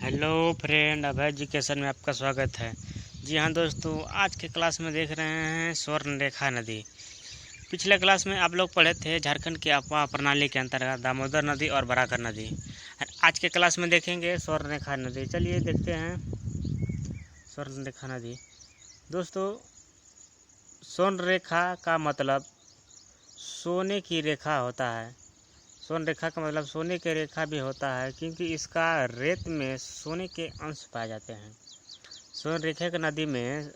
Hello friend, अभय education में आपका स्वागत है। जी हाँ दोस्तों, आज के क्लास में देख रहे हैं स्वर्णरेखा नदी। पिछले क्लास में आप लोग पढ़े थे झारखंड की अफवाह प्रणाली के अंतर्गत दामोदर नदी और बराकर नदी। आज के क्लास में देखेंगे स्वर्णरेखा नदी। चलिए देखते हैं स्वर्णरेखा नदी। दोस्तों, स्वर्णरेखा का मतलब सोने की रेखा होता है। स्वर्ण रेखा का मतलब सोने की रेखा भी होता है, क्योंकि इसका रेत में सोने के अंश पाए जाते हैं। स्वर्ण रेखा की नदी में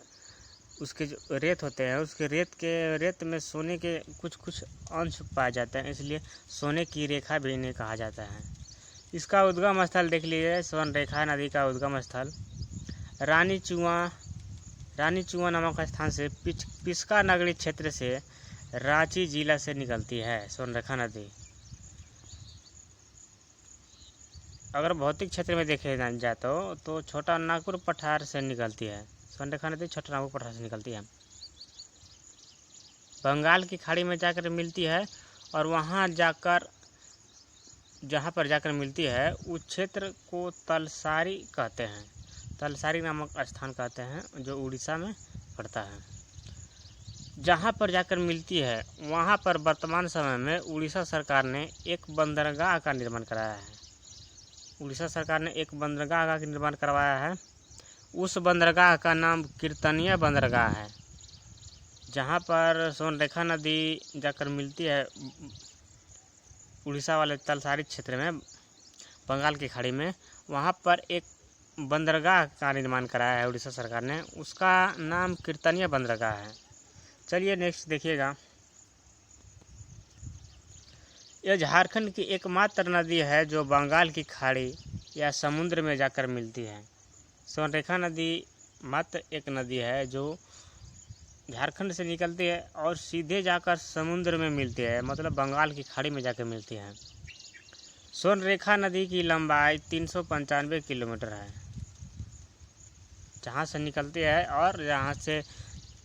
उसके जो रेत होते हैं, उसके रेत में सोने के कुछ कुछ अंश पाए जाते हैं, इसलिए सोने की रेखा भी इन्हें कहा जाता है। इसका उद्गम स्थल देख लीजिए। स्वर्ण रेखा नदी का उद्गम स्थल रानी चुआ नामक स्थान से पिस्का नगरी क्षेत्र से रांची जिला से निकलती है। स्वर्ण रेखा नदी अगर भौतिक क्षेत्र में देखे जाए तो छोटा नागपुर पठार से निकलती है। स्वर्णरेखा नदी छोटा नागपुर पठार से निकलती है, बंगाल की खाड़ी में जाकर मिलती है, और वहाँ जहाँ पर जाकर मिलती है उस क्षेत्र को तलसारी कहते हैं। तलसारी नामक स्थान कहते हैं, जो उड़ीसा में पड़ता है। जहाँ पर जाकर मिलती है वहाँ पर वर्तमान समय में उड़ीसा सरकार ने एक बंदरगाह का निर्माण कराया है। उड़ीसा सरकार ने एक बंदरगाह का निर्माण करवाया है। उस बंदरगाह का नाम कीर्तनिया बंदरगाह है। जहाँ पर स्वर्णरेखा नदी जाकर मिलती है उड़ीसा वाले तलसारी क्षेत्र में, बंगाल की खाड़ी में, वहाँ पर एक बंदरगाह का निर्माण कराया है उड़ीसा सरकार ने। उसका नाम कीर्तनिया बंदरगाह है। चलिए नेक्स्ट देखिएगा। यह झारखंड की एकमात्र नदी है जो बंगाल की खाड़ी या समुद्र में जाकर मिलती है। स्वर्णरेखा नदी मात्र एक नदी है जो झारखंड से निकलती है और सीधे जाकर समुद्र में मिलती है, मतलब बंगाल की खाड़ी में जाकर मिलती है। स्वर्णरेखा नदी की लंबाई 395 किलोमीटर है, जहाँ से निकलती है और जहाँ से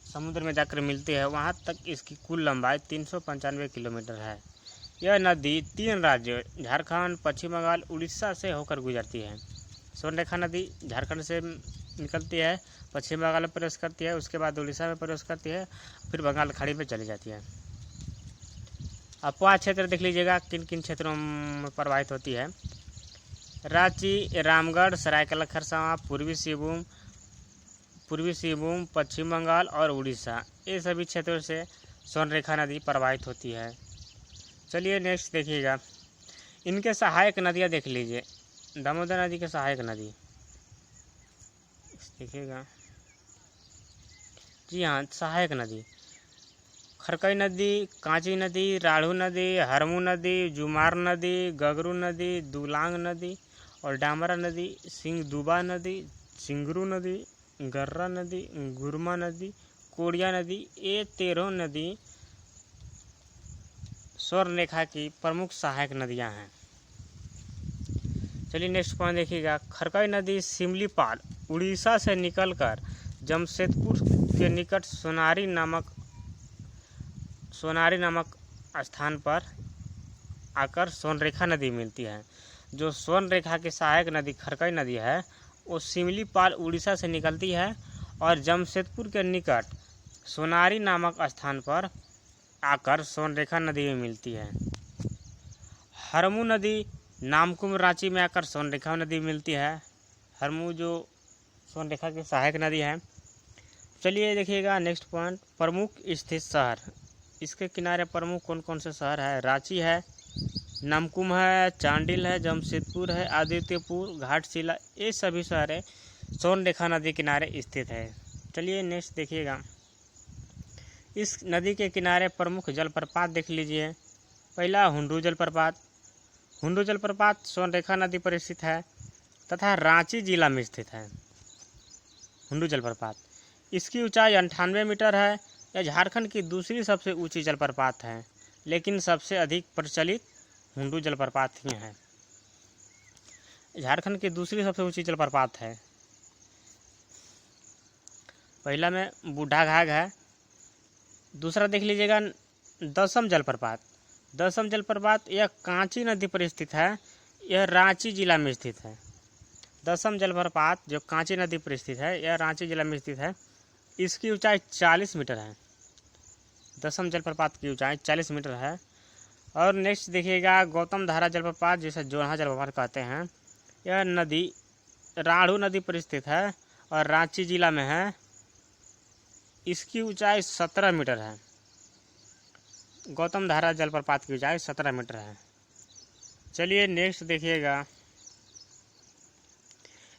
समुद्र में जाकर मिलती है वहाँ तक इसकी कुल लंबाई 395 किलोमीटर है। यह नदी 3 राज्यों झारखंड, पश्चिम बंगाल, उड़ीसा से होकर गुजरती है। स्वर्णरेखा नदी झारखंड से निकलती है, पश्चिम बंगाल में प्रवेश करती है, उसके बाद उड़ीसा में प्रवेश करती है, फिर बंगाल खाड़ी में चली जाती है। अफवाह क्षेत्र देख लीजिएगा, किन किन क्षेत्रों में प्रवाहित होती है। रांची, रामगढ़, सरायकेला खरसावां, पूर्वी सिंहभूम, पश्चिम बंगाल और उड़ीसा, ये सभी क्षेत्रों से स्वर्णरेखा नदी प्रवाहित होती है। चलिए नेक्स्ट देखिएगा। इनके सहायक नदियाँ देख लीजिए। दामोदर नदी के सहायक नदी देखिएगा। जी हाँ, सहायक नदी खरकई नदी, कांची नदी, राढ़ू नदी, हरमू नदी, जुमार नदी, गगरू नदी, दुलांग नदी और डामरा नदी, सिंगदुबा नदी, सिंगरू नदी, गर्रा नदी, गुरमा नदी, कोड़िया नदी, ये 13 नदी स्वर्णरेखा की प्रमुख सहायक नदियां हैं। चलिए नेक्स्ट पॉइंट देखिएगा। खरकई नदी सिमलीपाल, उड़ीसा से निकलकर जमशेदपुर के निकट सोनारी नामक स्थान पर आकर स्वर्णरेखा नदी मिलती है। जो स्वर्णरेखा की सहायक नदी खरकई नदी है वो सिमलीपाल उड़ीसा से निकलती है और जमशेदपुर के निकट सोनारी नामक स्थान पर आकर स्वर्णरेखा नदी में मिलती है। हरमू नदी नामकुम, रांची में आकर स्वर्णरेखा नदी मिलती है। हरमू जो स्वर्णरेखा की सहायक नदी है। चलिए देखिएगा नेक्स्ट पॉइंट, प्रमुख स्थित शहर। इसके किनारे प्रमुख कौन कौन से शहर है। रांची है, नामकुम है, चांडिल है, जमशेदपुर है, आदित्यपुर, घाटशिला, ये सभी शहर स्वर्णरेखा नदी किनारे स्थित है। चलिए नेक्स्ट देखिएगा। इस नदी के किनारे प्रमुख जलप्रपात देख लीजिए। पहला हुंडरू जलप्रपात। हुंडरू जलप्रपात स्वर्णरेखा नदी पर स्थित है तथा रांची जिला में स्थित है। हुंडरू जलप्रपात, इसकी ऊंचाई 98 मीटर है। यह झारखंड की दूसरी सबसे ऊंची जलप्रपात है, लेकिन सबसे अधिक प्रचलित हुंडरू जलप्रपात ही है। झारखंड की दूसरी सबसे ऊंची जलप्रपात है। पहला में बूढ़ा घाघ है। दूसरा देख लीजिएगा दसम जलप्रपात। दसम जलप्रपात यह कांची नदी पर स्थित है। यह रांची जिला में स्थित है। दसम जलप्रपात जो कांची नदी पर स्थित है, यह रांची जिला में स्थित है। इसकी ऊंचाई 40 मीटर है। दसम जलप्रपात की ऊंचाई 40 मीटर है। और नेक्स्ट देखिएगा गौतम धारा जलप्रपात, जिसे जोरहा जलप्रपात कहते हैं। यह नदी राढ़ू नदी पर स्थित है और रांची जिला में है। इसकी ऊंचाई 17 मीटर है। गौतम धारा जलप्रपात की ऊंचाई 17 मीटर है। चलिए नेक्स्ट देखिएगा,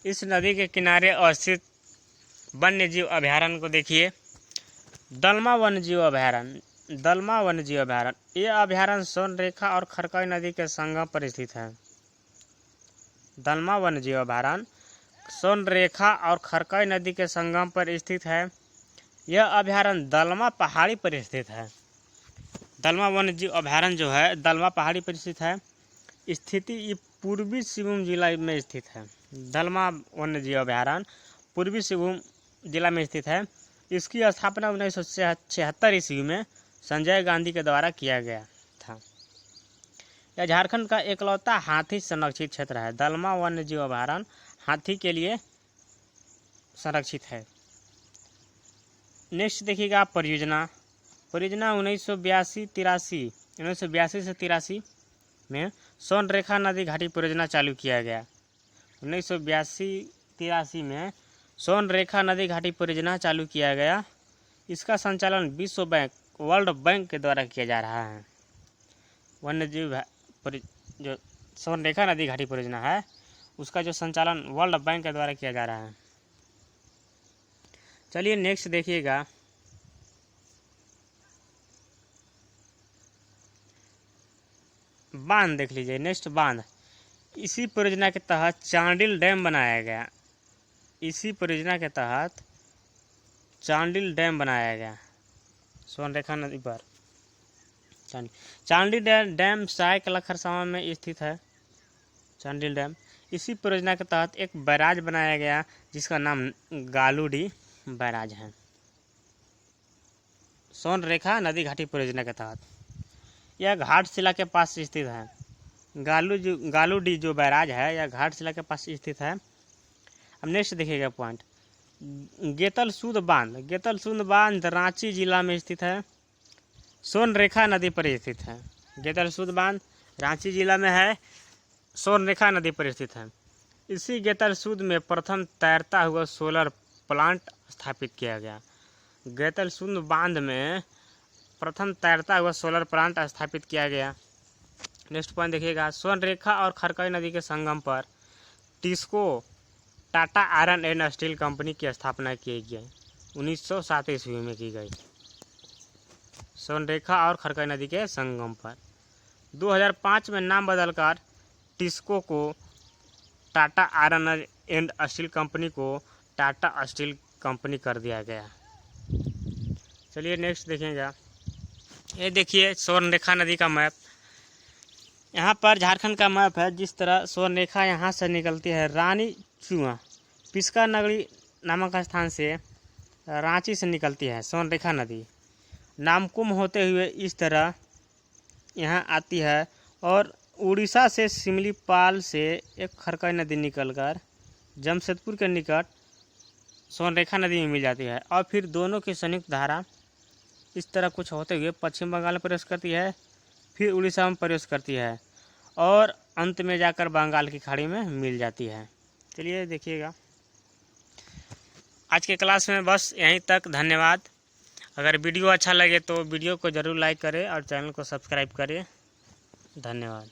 इस नदी के किनारे अवस्थित वन्यजीव अभयारण्य को देखिए। दलमा वन्यजीव अभयारण्य। दलमा वन्यजीव अभयारण्य, ये अभयारण्य सोनरेखा और खरकई नदी के संगम पर स्थित है। दलमा वन्यजीव अभयारण्य सोनरेखा और खरकई नदी के संगम पर स्थित है। यह अभयारण्य दलमा पहाड़ी पर स्थित है। दलमा वन्यजीव अभयारण्य जो है दलमा पहाड़ी पर स्थित है। स्थिति ये पूर्वी सिंहभूम जिला में स्थित है। दलमा वन्यजीव अभयारण्य पूर्वी सिंहभूम जिला में स्थित है। इसकी स्थापना 1976 ईस्वी में संजय गांधी के द्वारा किया गया था। यह झारखंड का एकलौता हाथी संरक्षित क्षेत्र है। दलमा वन्यजीव अभयारण्य हाथी के लिए संरक्षित है। नेक्स्ट देखिएगा परियोजना। परियोजना 1982 से 83 में सोनरेखा नदी घाटी परियोजना चालू किया गया। 1982-83 में सोनरेखा नदी घाटी परियोजना चालू किया गया। इसका संचालन विश्व बैंक, वर्ल्ड बैंक के द्वारा किया जा रहा है। वन्यजीव जो सोनरेखा नदी घाटी परियोजना है उसका जो संचालन वर्ल्ड बैंक के द्वारा किया जा रहा है। चलिए नेक्स्ट देखिएगा, बांध देख लीजिए। नेक्स्ट बांध, इसी परियोजना के तहत चांडिल डैम बनाया गया। इसी परियोजना के तहत चांडिल डैम बनाया गया सोनरेखा नदी पर। चांडिल डैम सरायकला खरसावां में स्थित है। चांडिल डैम इसी परियोजना के तहत एक बैराज बनाया गया जिसका नाम गालूडी बैराज है। सोनरेखा नदी घाटी परियोजना के तहत यह घाटशिला के पास स्थित है। गालूडी जो बैराज है यह घाटशिला के पास स्थित है। अब नेक्स्ट देखिएगा पॉइंट, गेतलसूद बांध। गेतलसूद बांध रांची जिला में स्थित है। सोनरेखा नदी पर स्थित है। गेतलसूद बांध रांची जिला में है, सोनरेखा नदी पर स्थित है। इसी गेतलसूद में प्रथम तैरता हुआ सोलर प्लांट स्थापित किया गया। गेतलसूद बांध में प्रथम तैरता हुआ सोलर प्लांट स्थापित किया गया। नेक्स्ट पॉइंट देखिएगा, सोनरेखा और खरकई नदी के संगम पर TISCO Tata iron and steel company की स्थापना की गई। 1907 ईस्वी में की गई। सोनरेखा और खरकई नदी के संगम पर 2005 में नाम बदलकर टिस्को को Tata iron and steel company को टाटा स्टील कंपनी कर दिया गया। चलिए नेक्स्ट देखेंगे, ये देखिए सोनरेखा नदी का मैप। यहाँ पर झारखंड का मैप है। जिस तरह सोनरेखा यहाँ से निकलती है रानी चुआ पिस्का नगरी नामक स्थान से रांची से निकलती है सोनरेखा नदी। नामकुम होते हुए इस तरह यहाँ आती है और उड़ीसा से सिमलीपाल से एक खरकई नदी निकलकर जमशेदपुर के निकट सोनरेखा नदी में मिल जाती है। और फिर दोनों की संयुक्त धारा इस तरह कुछ होते हुए पश्चिम बंगाल में प्रवेश करती है, फिर उड़ीसा में प्रवेश करती है और अंत में जाकर बंगाल की खाड़ी में मिल जाती है। चलिए देखिएगा, आज के क्लास में बस यहीं तक। धन्यवाद। अगर वीडियो अच्छा लगे तो वीडियो को ज़रूर लाइक करें और चैनल को सब्सक्राइब करें। धन्यवाद।